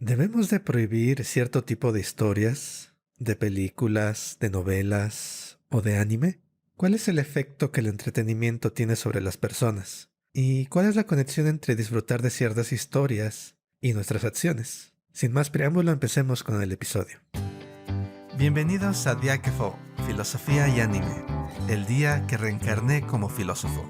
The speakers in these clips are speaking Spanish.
¿Debemos de prohibir cierto tipo de historias, de películas, de novelas o de anime? ¿Cuál es el efecto que el entretenimiento tiene sobre las personas? ¿Y cuál es la conexión entre disfrutar de ciertas historias y nuestras acciones? Sin más preámbulo, empecemos con el episodio. Bienvenidos a Día que Fo, Filosofía y Anime, el día que reencarné como filósofo.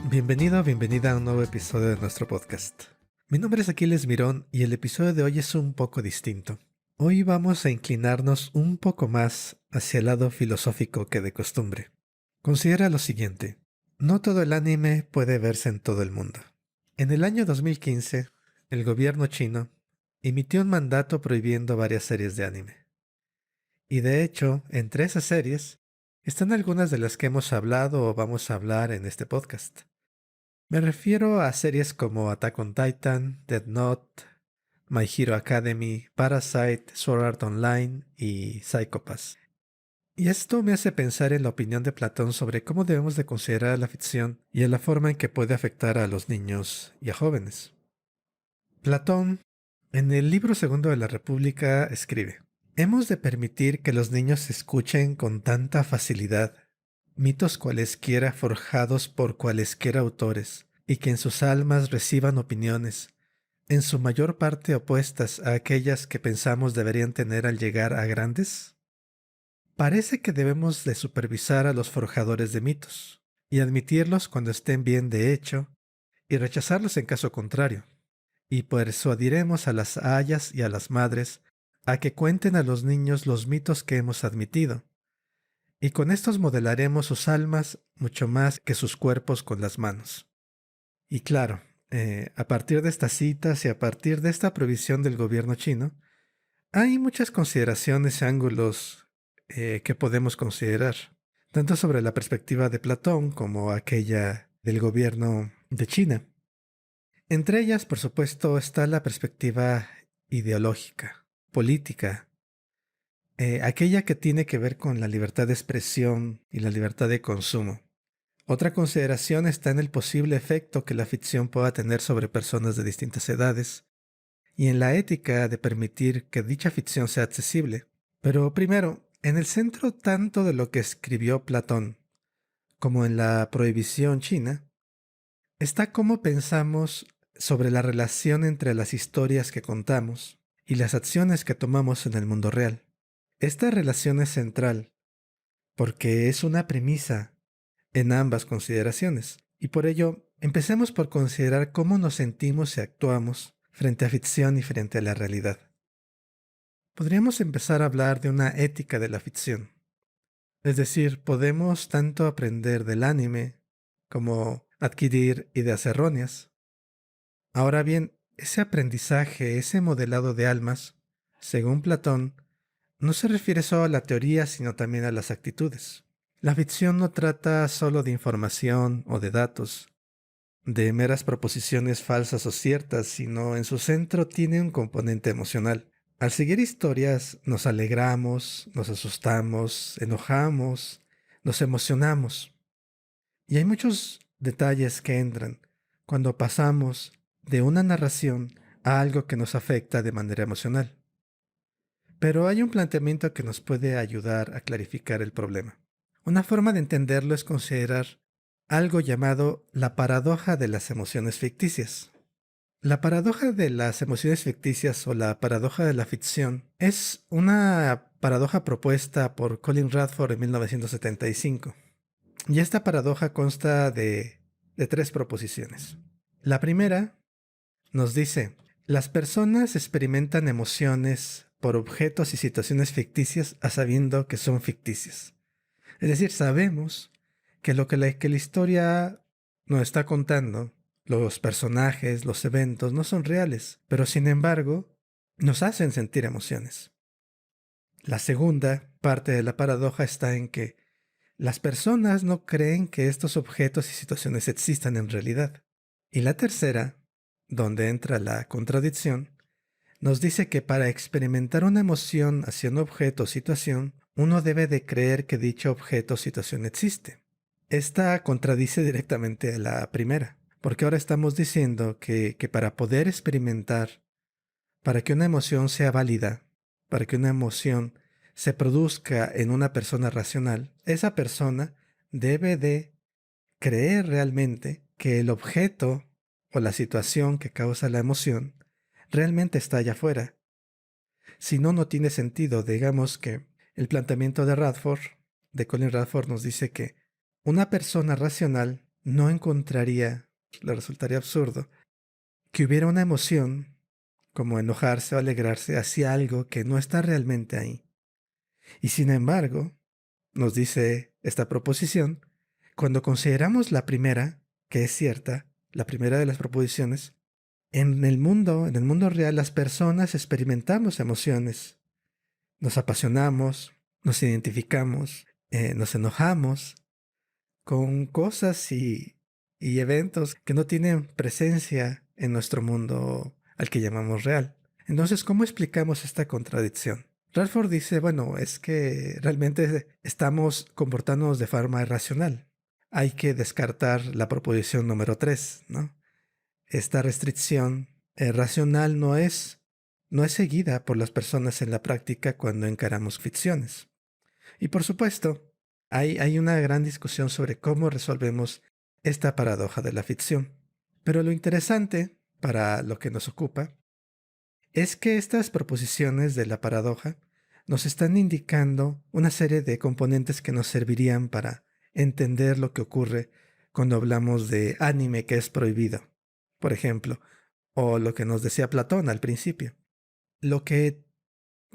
Bienvenido o bienvenida a un nuevo episodio de nuestro podcast. Mi nombre es Aquiles Mirón y el episodio de hoy es un poco distinto. Hoy vamos a inclinarnos un poco más hacia el lado filosófico que de costumbre. Considera lo siguiente: no todo el anime puede verse en todo el mundo. En el año 2015, el gobierno chino emitió un mandato prohibiendo varias series de anime. Y de hecho, entre esas series están algunas de las que hemos hablado o vamos a hablar en este podcast. Me refiero a series como Attack on Titan, Death Note, My Hero Academy, Parasite, Sword Art Online y Psycho Pass. Y esto me hace pensar en la opinión de Platón sobre cómo debemos de considerar la ficción y en la forma en que puede afectar a los niños y a jóvenes. Platón, en el libro segundo de la República, escribe: hemos de permitir que los niños escuchen con tanta facilidad mitos cualesquiera forjados por cualesquiera autores, y que en sus almas reciban opiniones, en su mayor parte opuestas a aquellas que pensamos deberían tener al llegar a grandes. Parece que debemos de supervisar a los forjadores de mitos, y admitirlos cuando estén bien de hecho, y rechazarlos en caso contrario, y persuadiremos a las ayas y a las madres a que cuenten a los niños los mitos que hemos admitido, y con estos modelaremos sus almas mucho más que sus cuerpos con las manos. Y claro, a partir de estas citas y a partir de esta prohibición del gobierno chino, hay muchas consideraciones y ángulos que podemos considerar, tanto sobre la perspectiva de Platón como aquella del gobierno de China. Entre ellas, por supuesto, está la perspectiva ideológica, política, aquella que tiene que ver con la libertad de expresión y la libertad de consumo. Otra consideración está en el posible efecto que la ficción pueda tener sobre personas de distintas edades y en la ética de permitir que dicha ficción sea accesible. Pero primero, en el centro tanto de lo que escribió Platón como en la prohibición china, está cómo pensamos sobre la relación entre las historias que contamos y las acciones que tomamos en el mundo real. Esta relación es central porque es una premisa en ambas consideraciones, y por ello empecemos por considerar cómo nos sentimos y actuamos frente a ficción y frente a la realidad. Podríamos empezar a hablar de una ética de la ficción, es decir, podemos tanto aprender del anime como adquirir ideas erróneas. Ahora bien, ese aprendizaje, ese modelado de almas, según Platón, no se refiere solo a la teoría, sino también a las actitudes. La ficción no trata solo de información o de datos, de meras proposiciones falsas o ciertas, sino en su centro tiene un componente emocional. Al seguir historias nos alegramos, nos asustamos, enojamos, nos emocionamos. Y hay muchos detalles que entran cuando pasamos de una narración a algo que nos afecta de manera emocional. Pero hay un planteamiento que nos puede ayudar a clarificar el problema. Una forma de entenderlo es considerar algo llamado la paradoja de las emociones ficticias. La paradoja de las emociones ficticias o la paradoja de la ficción es una paradoja propuesta por Colin Radford en 1975. Y esta paradoja consta de tres proposiciones. La primera nos dice: las personas experimentan emociones por objetos y situaciones ficticias a sabiendo que son ficticias. Es decir, sabemos que lo que la historia nos está contando, los personajes, los eventos, no son reales, pero sin embargo, nos hacen sentir emociones. La segunda parte de la paradoja está en que las personas no creen que estos objetos y situaciones existan en realidad. Y la tercera donde entra la contradicción, nos dice que para experimentar una emoción hacia un objeto o situación, uno debe de creer que dicho objeto o situación existe. Esta contradice directamente a la primera, porque ahora estamos diciendo que para poder experimentar, para que una emoción sea válida, para que una emoción se produzca en una persona racional, esa persona debe de creer realmente que el objeto o la situación que causa la emoción realmente está allá afuera. Si no, no tiene sentido. Digamos que el planteamiento de Radford, de Colin Radford, nos dice que una persona racional no encontraría, le resultaría absurdo, que hubiera una emoción como enojarse o alegrarse hacia algo que no está realmente ahí. Y sin embargo, nos dice esta proposición, cuando consideramos la primera, que es cierta, la primera de las proposiciones, en el mundo real, las personas experimentamos emociones. Nos apasionamos, nos identificamos, nos enojamos con cosas y eventos que no tienen presencia en nuestro mundo al que llamamos real. Entonces, ¿cómo explicamos esta contradicción? Radford dice, bueno, es que realmente estamos comportándonos de forma irracional. Hay que descartar la proposición número 3, ¿no? Esta restricción racional no es seguida por las personas en la práctica cuando encaramos ficciones. Y por supuesto, hay una gran discusión sobre cómo resolvemos esta paradoja de la ficción. Pero lo interesante, para lo que nos ocupa, es que estas proposiciones de la paradoja nos están indicando una serie de componentes que nos servirían para entender lo que ocurre cuando hablamos de anime que es prohibido, por ejemplo, o lo que nos decía Platón al principio. Lo que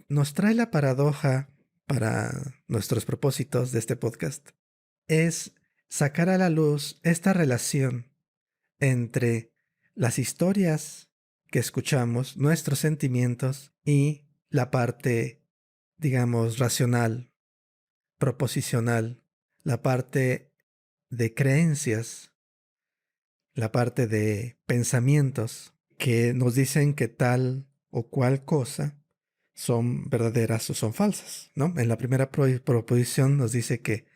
nos trae la paradoja para nuestros propósitos de este podcast es sacar a la luz esta relación entre las historias que escuchamos, nuestros sentimientos y la parte, digamos, racional, proposicional, la parte de creencias, la parte de pensamientos que nos dicen que tal o cual cosa son verdaderas o son falsas, ¿no? En la primera proposición nos dice que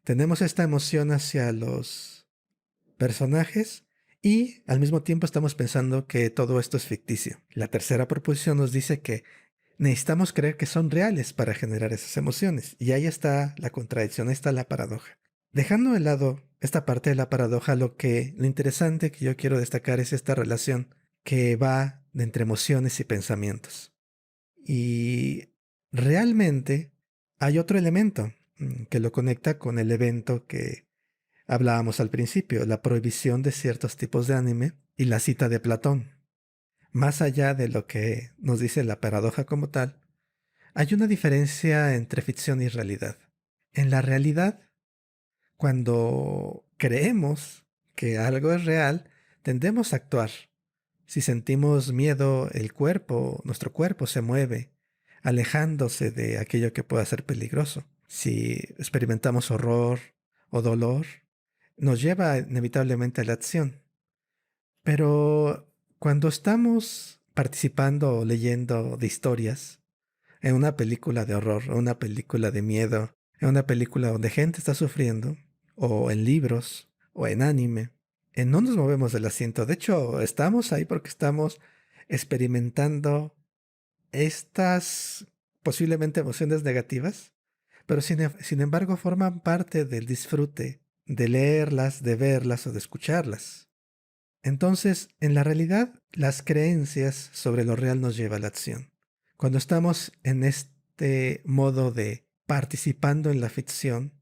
tenemos esta emoción hacia los personajes y al mismo tiempo estamos pensando que todo esto es ficticio. La tercera proposición nos dice que necesitamos creer que son reales para generar esas emociones. Y ahí está la contradicción, ahí está la paradoja. Dejando de lado esta parte de la paradoja, lo interesante que yo quiero destacar es esta relación que va de entre emociones y pensamientos. Y realmente hay otro elemento que lo conecta con el evento que hablábamos al principio, la prohibición de ciertos tipos de anime y la cita de Platón. Más allá de lo que nos dice la paradoja como tal, hay una diferencia entre ficción y realidad. En la realidad, cuando creemos que algo es real, tendemos a actuar. Si sentimos miedo, nuestro cuerpo se mueve, alejándose de aquello que pueda ser peligroso. Si experimentamos horror o dolor, nos lleva inevitablemente a la acción. Pero cuando estamos participando o leyendo de historias, en una película de horror, o una película de miedo, en una película donde gente está sufriendo, o en libros, o en anime, no nos movemos del asiento. De hecho, estamos ahí porque estamos experimentando estas posiblemente emociones negativas, pero sin embargo forman parte del disfrute de leerlas, de verlas o de escucharlas. Entonces, en la realidad, las creencias sobre lo real nos lleva a la acción. Cuando estamos en este modo de participando en la ficción,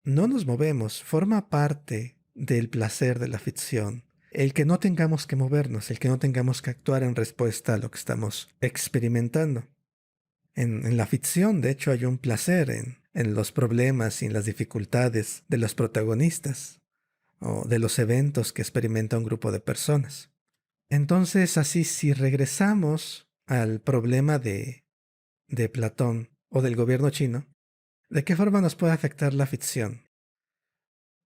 no nos movemos, forma parte del placer de la ficción. El que no tengamos que movernos, el que no tengamos que actuar en respuesta a lo que estamos experimentando. En la ficción, de hecho, hay un placer en los problemas y en las dificultades de los protagonistas o de los eventos que experimenta un grupo de personas. Entonces, así, si regresamos al problema de Platón o del gobierno chino, ¿de qué forma nos puede afectar la ficción?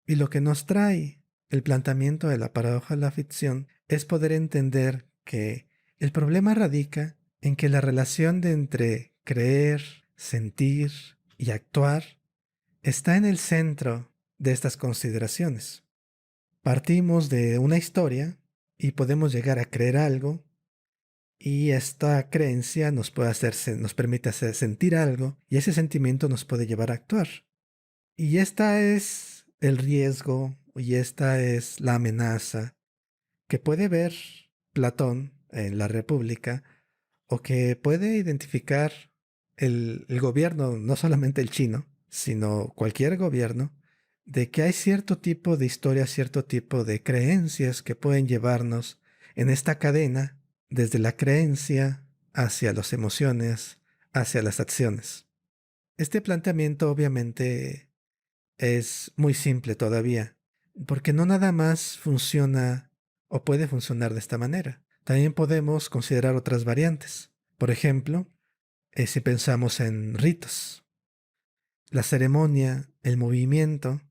Y lo que nos trae el planteamiento de la paradoja de la ficción es poder entender que el problema radica en que la relación de entre creer, sentir y actuar está en el centro de estas consideraciones. Partimos de una historia y podemos llegar a creer algo, y esta creencia nos permite hacer sentir algo, y ese sentimiento nos puede llevar a actuar. Y esta es el riesgo, y esta es la amenaza que puede ver Platón en la República, o que puede identificar el gobierno, no solamente el chino, sino cualquier gobierno, de que hay cierto tipo de historias, cierto tipo de creencias que pueden llevarnos en esta cadena desde la creencia hacia las emociones, hacia las acciones. Este planteamiento obviamente es muy simple todavía, porque no nada más funciona o puede funcionar de esta manera. También podemos considerar otras variantes. Por ejemplo, si pensamos en ritos, la ceremonia, el movimiento,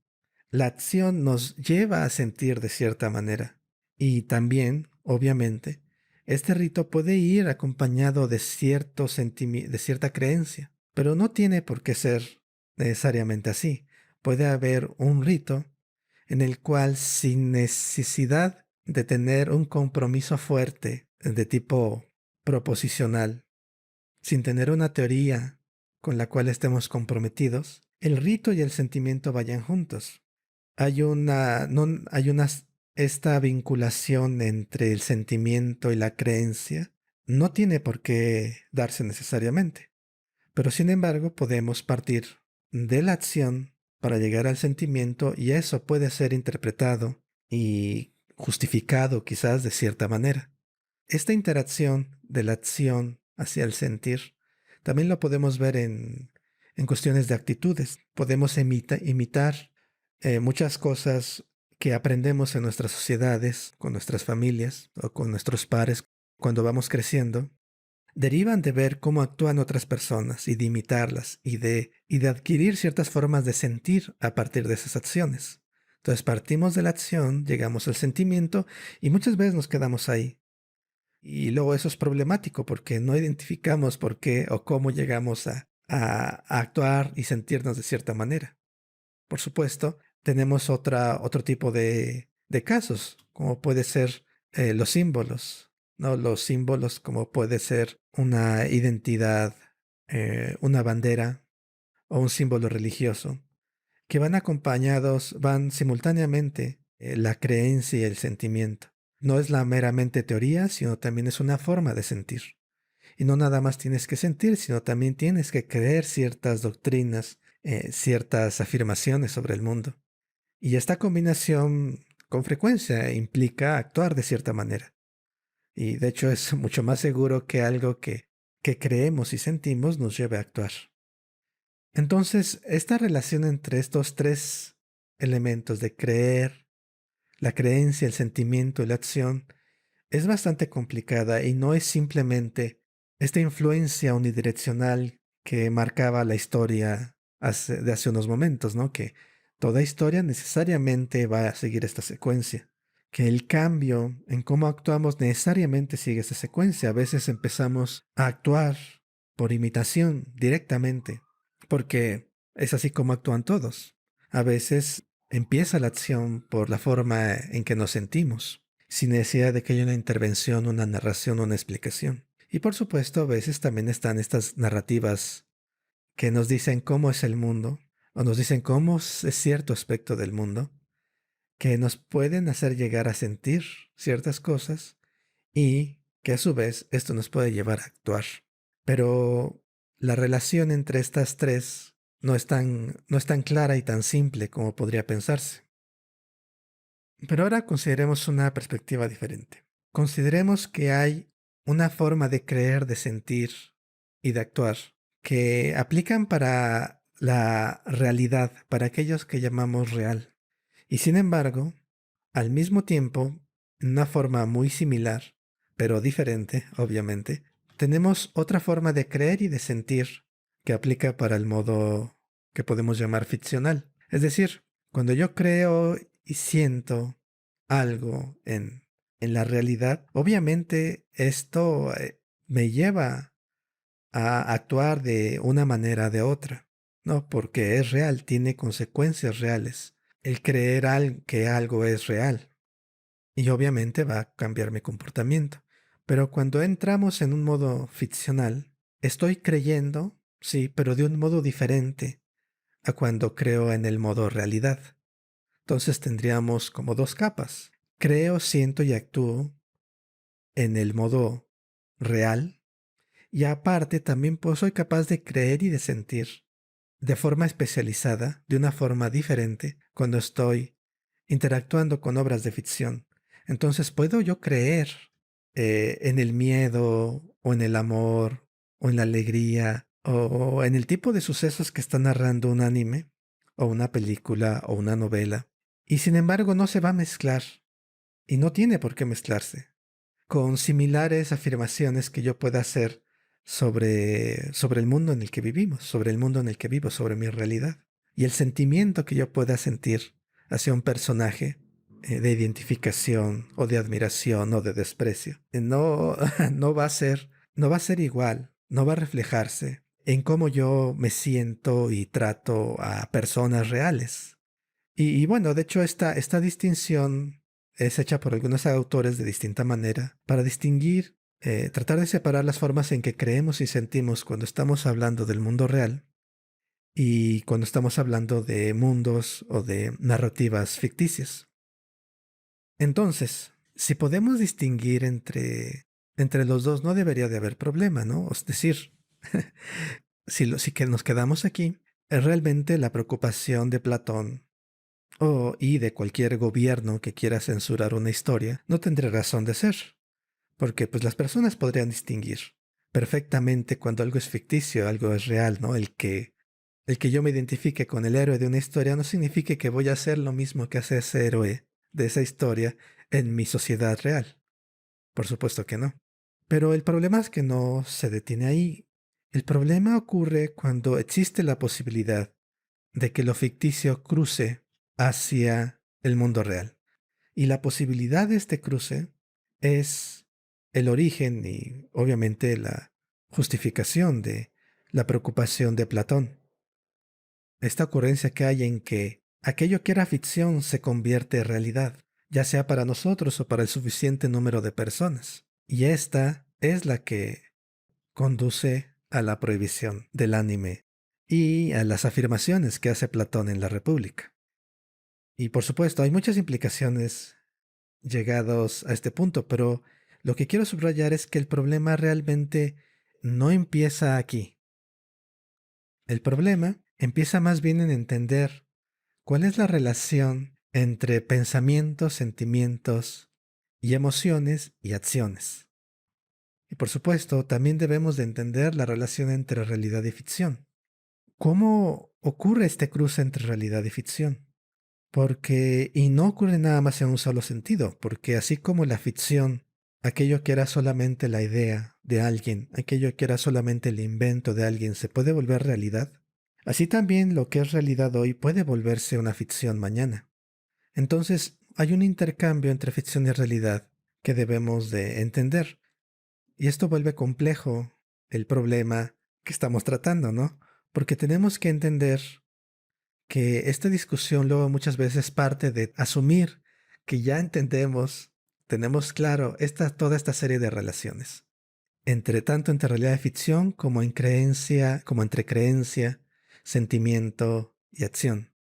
la acción nos lleva a sentir de cierta manera. Y también, obviamente, este rito puede ir acompañado de de cierta creencia, pero no tiene por qué ser necesariamente así. Puede haber un rito en el cual, sin necesidad de tener un compromiso fuerte de tipo proposicional, sin tener una teoría con la cual estemos comprometidos, el rito y el sentimiento vayan juntos. No, hay esta vinculación entre el sentimiento y la creencia no tiene por qué darse necesariamente, pero sin embargo podemos partir de la acción para llegar al sentimiento, y eso puede ser interpretado y justificado quizás de cierta manera. Esta interacción de la acción hacia el sentir también lo podemos ver en cuestiones de actitudes. Podemos imitar muchas cosas que aprendemos en nuestras sociedades, con nuestras familias o con nuestros pares cuando vamos creciendo. Derivan de ver cómo actúan otras personas y de imitarlas y de adquirir ciertas formas de sentir a partir de esas acciones. Entonces partimos de la acción, llegamos al sentimiento y muchas veces nos quedamos ahí. Y luego eso es problemático porque no identificamos por qué o cómo llegamos a actuar y sentirnos de cierta manera. Por supuesto, tenemos otro tipo de casos, como puede ser los símbolos, ¿no? Los símbolos como puede ser una identidad, una bandera o un símbolo religioso, que van acompañados, van simultáneamente la creencia y el sentimiento. No es la meramente teoría, sino también es una forma de sentir. Y no nada más tienes que sentir, sino también tienes que creer ciertas doctrinas, ciertas afirmaciones sobre el mundo. Y esta combinación con frecuencia implica actuar de cierta manera. Y de hecho es mucho más seguro que algo que creemos y sentimos nos lleve a actuar. Entonces, esta relación entre estos tres elementos de creer, la creencia, el sentimiento y la acción es bastante complicada y no es simplemente esta influencia unidireccional que marcaba la historia de hace unos momentos, ¿no? Que toda historia necesariamente va a seguir esta secuencia. Que el cambio en cómo actuamos necesariamente sigue esta secuencia. A veces empezamos a actuar por imitación directamente, porque es así como actúan todos. A veces empieza la acción por la forma en que nos sentimos, sin necesidad de que haya una intervención, una narración, una explicación. Y por supuesto, a veces también están estas narrativas que nos dicen cómo es el mundo, o nos dicen cómo es cierto aspecto del mundo, que nos pueden hacer llegar a sentir ciertas cosas y que a su vez esto nos puede llevar a actuar. Pero la relación entre estas tres no es tan clara y tan simple como podría pensarse. Pero ahora consideremos una perspectiva diferente. Consideremos que hay una forma de creer, de sentir y de actuar que aplican para la realidad, para aquellos que llamamos real. Y sin embargo, al mismo tiempo, en una forma muy similar, pero diferente, obviamente, tenemos otra forma de creer y de sentir que aplica para el modo que podemos llamar ficcional. Es decir, cuando yo creo y siento algo en la realidad, obviamente esto me lleva a actuar de una manera o de otra, ¿no? Porque es real, tiene consecuencias reales. El creer que algo es real. Y obviamente va a cambiar mi comportamiento. Pero cuando entramos en un modo ficcional, estoy creyendo, sí, pero de un modo diferente a cuando creo en el modo realidad. Entonces tendríamos como dos capas. Creo, siento y actúo en el modo real. Y aparte también pues, soy capaz de creer y de sentir de forma especializada, de una forma diferente, cuando estoy interactuando con obras de ficción. Entonces puedo yo creer en el miedo o en el amor o en la alegría o en el tipo de sucesos que está narrando un anime o una película o una novela. Y sin embargo no se va a mezclar y no tiene por qué mezclarse con similares afirmaciones que yo pueda hacer sobre el mundo en el que vivimos, sobre el mundo en el que vivo, sobre mi realidad. Y el sentimiento que yo pueda sentir hacia un personaje de identificación o de admiración o de desprecio. No, no va a ser igual, no va a reflejarse en cómo yo me siento y trato a personas reales. Y bueno, de hecho esta distinción es hecha por algunos autores de distinta manera para distinguir, tratar de separar las formas en que creemos y sentimos cuando estamos hablando del mundo real y cuando estamos hablando de mundos o de narrativas ficticias. Entonces, si podemos distinguir entre los dos, no debería de haber problema, ¿no? Es decir, si que nos quedamos aquí, es realmente la preocupación de Platón y de cualquier gobierno que quiera censurar una historia, no tendría razón de ser, porque pues las personas podrían distinguir perfectamente cuando algo es ficticio, algo es real, ¿no? El que yo me identifique con el héroe de una historia no significa que voy a hacer lo mismo que hace ese héroe de esa historia en mi sociedad real. Por supuesto que no. Pero el problema es que no se detiene ahí. El problema ocurre cuando existe la posibilidad de que lo ficticio cruce hacia el mundo real. Y la posibilidad de este cruce es el origen y obviamente la justificación de la preocupación de Platón. Esta ocurrencia que hay en que aquello que era ficción se convierte en realidad, ya sea para nosotros o para el suficiente número de personas. Y esta es la que conduce a la prohibición del anime y a las afirmaciones que hace Platón en la República. Y por supuesto, hay muchas implicaciones llegados a este punto, pero lo que quiero subrayar es que el problema realmente no empieza aquí. El problema empieza más bien en entender cuál es la relación entre pensamientos, sentimientos y emociones y acciones. Y por supuesto, también debemos de entender la relación entre realidad y ficción. ¿Cómo ocurre este cruce entre realidad y ficción? Y no ocurre nada más en un solo sentido, porque así como la ficción, aquello que era solamente la idea de alguien, aquello que era solamente el invento de alguien, se puede volver realidad, así también lo que es realidad hoy puede volverse una ficción mañana. Entonces, hay un intercambio entre ficción y realidad que debemos de entender. Y esto vuelve complejo el problema que estamos tratando, ¿no? Porque tenemos que entender que esta discusión luego muchas veces parte de asumir que ya entendemos, tenemos claro toda esta serie de relaciones. Tanto entre realidad y ficción como como entre creencia, sentimiento y acción.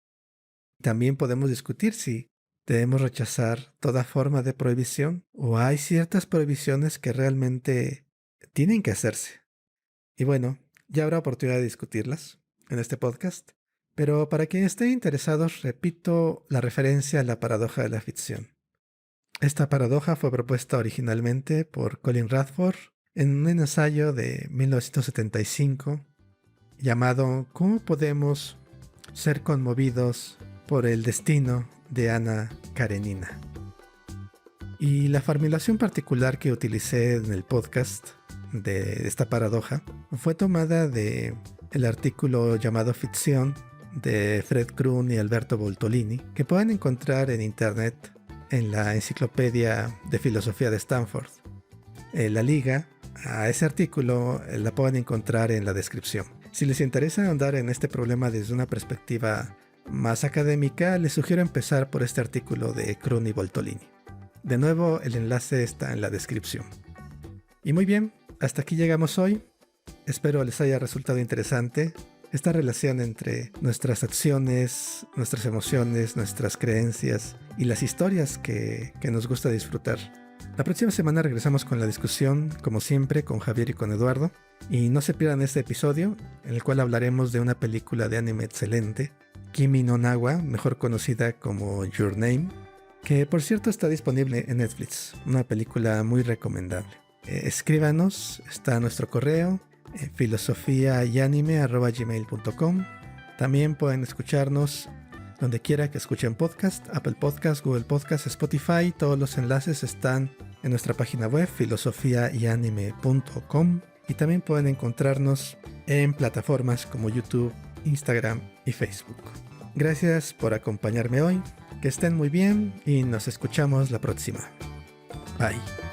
También podemos discutir si debemos rechazar toda forma de prohibición o hay ciertas prohibiciones que realmente tienen que hacerse. Y bueno, ya habrá oportunidad de discutirlas en este podcast. Pero para quienes estén interesados, repito la referencia a la paradoja de la ficción. Esta paradoja fue propuesta originalmente por Colin Radford en un ensayo de 1975 llamado ¿Cómo podemos ser conmovidos por el destino de Ana Karenina? Y la formulación particular que utilicé en el podcast de esta paradoja fue tomada de el artículo llamado Ficción de Fred Kroon y Alberto Voltolini, que pueden encontrar en internet en la Enciclopedia de Filosofía de Stanford. La liga a ese artículo la pueden encontrar en la descripción. Si les interesa ahondar en este problema desde una perspectiva más académica, les sugiero empezar por este artículo de Krohn y Voltolini. De nuevo, el enlace está en la descripción. Y muy bien, hasta aquí llegamos hoy. Espero les haya resultado interesante esta relación entre nuestras acciones, nuestras emociones, nuestras creencias y las historias que nos gusta disfrutar. La próxima semana regresamos con la discusión, como siempre, con Javier y con Eduardo. Y no se pierdan este episodio, en el cual hablaremos de una película de anime excelente, Kimi no Na wa, mejor conocida como Your Name, que por cierto está disponible en Netflix, una película muy recomendable. Escríbanos, está nuestro correo, filosofiayanime@gmail.com. También pueden escucharnos donde quiera que escuchen podcast, Apple Podcast, Google Podcast, Spotify. Todos los enlaces están en nuestra página web, filosofiayanime.com. Y también pueden encontrarnos en plataformas como YouTube, Instagram y Facebook. Gracias por acompañarme hoy, que estén muy bien y nos escuchamos la próxima. Bye.